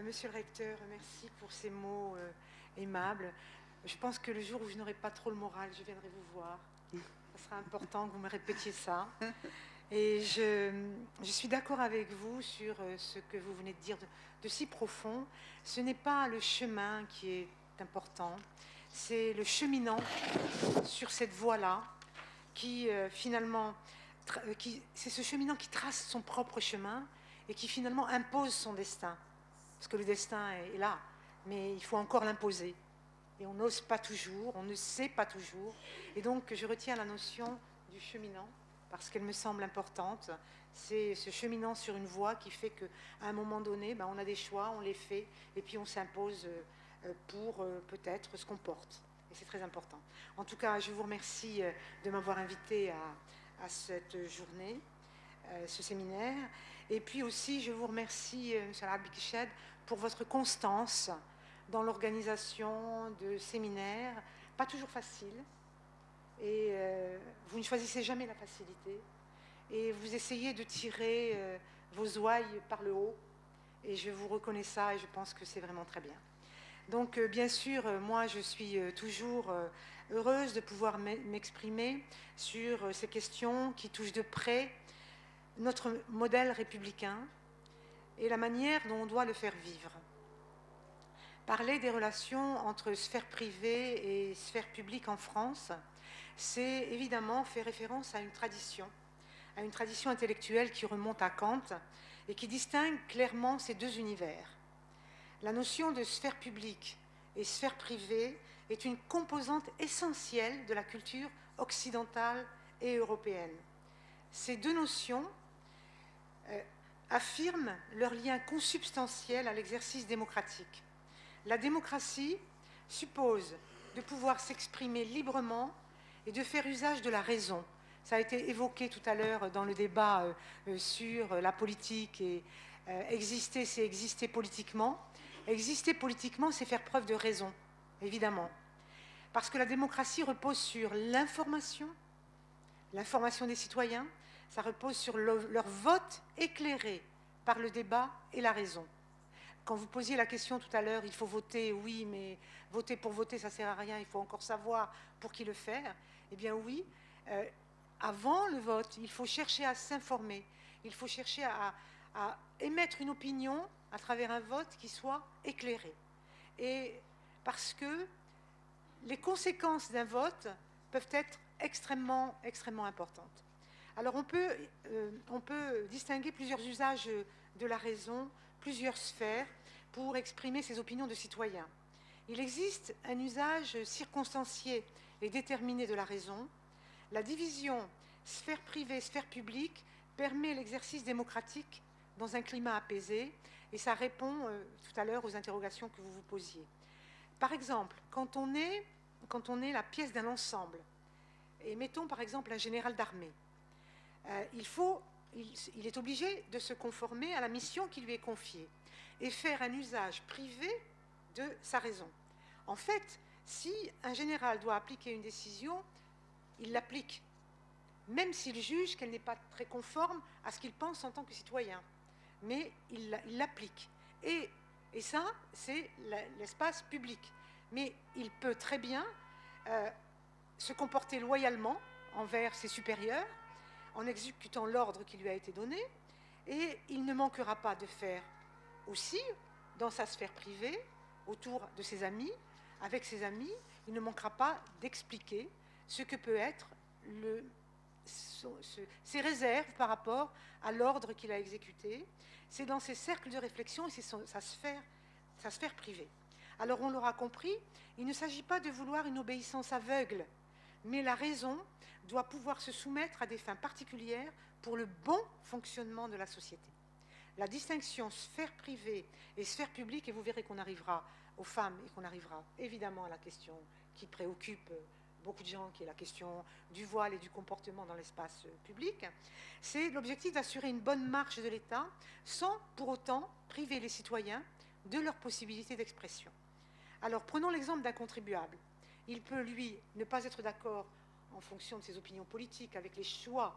Monsieur le recteur, merci pour ces mots aimables. Je pense que le jour où je n'aurai pas trop le moral, je viendrai vous voir. Ce sera important que vous me répétiez ça. Et je suis d'accord avec vous sur ce que vous venez de dire de si profond. Ce n'est pas le chemin qui est important, c'est le cheminant sur cette voie-là qui finalement, c'est ce cheminant qui trace son propre chemin et qui finalement impose son destin. Parce que le destin est là, mais il faut encore l'imposer. Et on n'ose pas toujours, on ne sait pas toujours. Et donc je retiens la notion du cheminant, parce qu'elle me semble importante. C'est ce cheminant sur une voie qui fait qu'à un moment donné, on a des choix, on les fait, et puis on s'impose pour peut-être ce qu'on porte. Et c'est très important. En tout cas, je vous remercie de m'avoir invité à cette journée, ce séminaire. Et puis aussi, je vous remercie, M. Al-Bikchad, pour votre constance dans l'organisation de séminaires, pas toujours faciles. Et vous ne choisissez jamais la facilité. Et vous essayez de tirer vos ouailles par le haut. Et je vous reconnais ça et je pense que c'est vraiment très bien. Donc, bien sûr, moi, je suis toujours heureuse de pouvoir m'exprimer sur ces questions qui touchent de près notre modèle républicain et la manière dont on doit le faire vivre. Parler des relations entre sphère privée et sphère publique en France, c'est évidemment faire référence à une tradition intellectuelle qui remonte à Kant et qui distingue clairement ces deux univers. La notion de sphère publique et sphère privée est une composante essentielle de la culture occidentale et européenne. Ces deux notions affirment leur lien consubstantiel à l'exercice démocratique. La démocratie suppose de pouvoir s'exprimer librement et de faire usage de la raison. Ça a été évoqué tout à l'heure dans le débat sur la politique et exister, c'est exister politiquement. Exister politiquement, c'est faire preuve de raison, évidemment. Parce que la démocratie repose sur l'information des citoyens, ça repose sur leur vote éclairé par le débat et la raison. Quand vous posiez la question tout à l'heure, il faut voter, oui, mais voter pour voter, ça ne sert à rien, il faut encore savoir pour qui le faire. Eh bien oui, avant le vote, il faut chercher à s'informer, il faut chercher à émettre une opinion à travers un vote qui soit éclairé. Et parce que les conséquences d'un vote peuvent être extrêmement, extrêmement importantes. Alors on peut distinguer plusieurs usages de la raison, plusieurs sphères pour exprimer ses opinions de citoyens. Il existe un usage circonstancié et déterminé de la raison. La division sphère privée, sphère publique permet l'exercice démocratique dans un climat apaisé et ça répond tout à l'heure aux interrogations que vous vous posiez. Par exemple, quand on est la pièce d'un ensemble, et mettons par exemple un général d'armée, il est obligé de se conformer à la mission qui lui est confiée et faire un usage privé de sa raison. En fait, si un général doit appliquer une décision, il l'applique, même s'il juge qu'elle n'est pas très conforme à ce qu'il pense en tant que citoyen. Mais il l'applique. Et ça, c'est l'espace public. Mais il peut très bien se comporter loyalement envers ses supérieurs, en exécutant l'ordre qui lui a été donné, et il ne manquera pas de faire aussi, dans sa sphère privée, autour de ses amis, avec ses amis, il ne manquera pas d'expliquer ce que peut être ses réserves par rapport à l'ordre qu'il a exécuté. C'est dans ses cercles de réflexion et c'est sa sphère privée. Alors on l'aura compris, il ne s'agit pas de vouloir une obéissance aveugle, mais la raison doit pouvoir se soumettre à des fins particulières pour le bon fonctionnement de la société. La distinction sphère privée et sphère publique, et vous verrez qu'on arrivera aux femmes et qu'on arrivera évidemment à la question qui préoccupe beaucoup de gens, qui est la question du voile et du comportement dans l'espace public, c'est l'objectif d'assurer une bonne marche de l'État sans pour autant priver les citoyens de leurs possibilités d'expression. Alors prenons l'exemple d'un contribuable. Il peut, lui, ne pas être d'accord en fonction de ses opinions politiques avec les choix